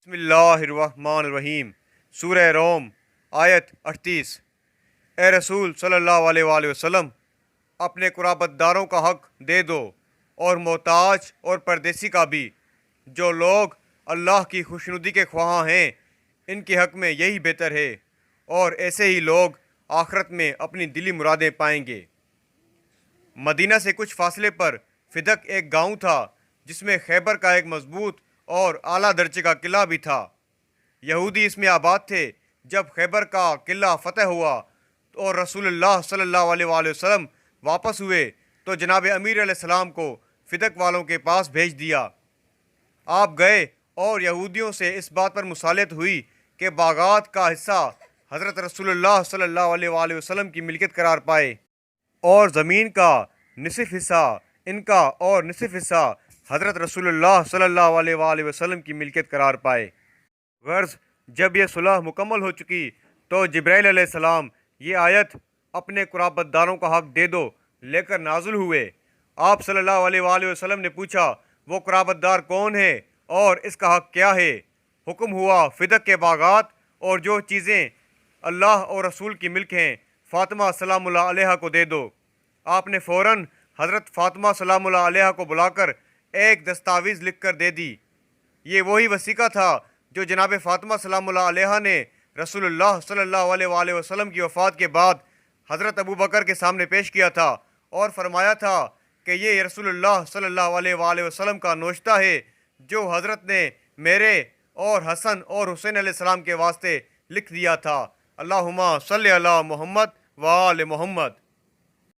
बिस्मिल्लाहिर्रहमानिर्रहीम। सूरह रोम आयत 38। ए रसूल सल्लल्लाहु अलैहि वसल्लम, अपने कुराबतदारों का हक दे दो और मोहताज और परदेसी का भी। जो लोग अल्लाह की खुशनुदी के ख्वाह हैं, इनके हक में यही बेहतर है, और ऐसे ही लोग आखिरत में अपनी दिली मुरादें पाएंगे। मदीना से कुछ फासले पर फिदक एक गांव था, जिसमें खैबर का एक मजबूत और आला दर्जे का किला भी था। यहूदी इसमें आबाद थे। जब खैबर का किला फतह हुआ और रसूलुल्लाह सल्लल्लाहु अलैहि वसल्लम वापस हुए, तो जनाब अमीर अलैहिस्सलाम को फिदक वालों के पास भेज दिया। आप गए और यहूदियों से इस बात पर मुसालत हुई कि बागात का हिस्सा हज़रत रसूलुल्लाह सल्लल्लाहु अलैहि वसल्लम की मिल्कियत करार पाए, और ज़मीन का निसफ़ हिस्सा इनका और निसफ़ हिस्सा हज़रत रसूलुल्लाह सल्लल्लाहु अलैहि वसल्लम की मिल्कियत करार पाए। गर्ज़ जब यह सुलह मुकम्मल हो चुकी, तो जिब्राइल अलैहिस्सलाम ये आयत अपने कुराबतदारों का हक दे दो लेकर नाज़िल हुए। आप सल्लल्लाहु अलैहि वसल्लम ने पूछा, वो कुराबतदार कौन है और इसका हक क्या है? हुक्म हुआ, फ़िदक के बागात और जो चीज़ें अल्लाह और रसूल की मिल्क हैं, फ़ातिमा सलामुल्लाह अलैहा को दे दो। आपने फ़ौरन हज़रत फ़ातिमा सलामुल्लाह अलैहा को बुलाकर एक दस्तावेज़ लिख कर दे दी। ये वही वसीका था जो जनाब फ़ातिमा सलामुल्लाह अलैहा ने रसूलुल्लाह सल्लल्लाहु अलैहि वसल्लम की वफ़ात के बाद हज़रत अबू बकर के सामने पेश किया था, और फरमाया था कि ये रसूलुल्लाह सल्लल्लाहु अलैहि वसल्लम का नोश्ता है, जो हज़रत ने मेरे और हसन और हुसैन अलैहिस्सलाम के वास्ते लिख दिया था। अल्लाहुम्मा सल्लि अला मुहम्मद व आले मुहम्मद।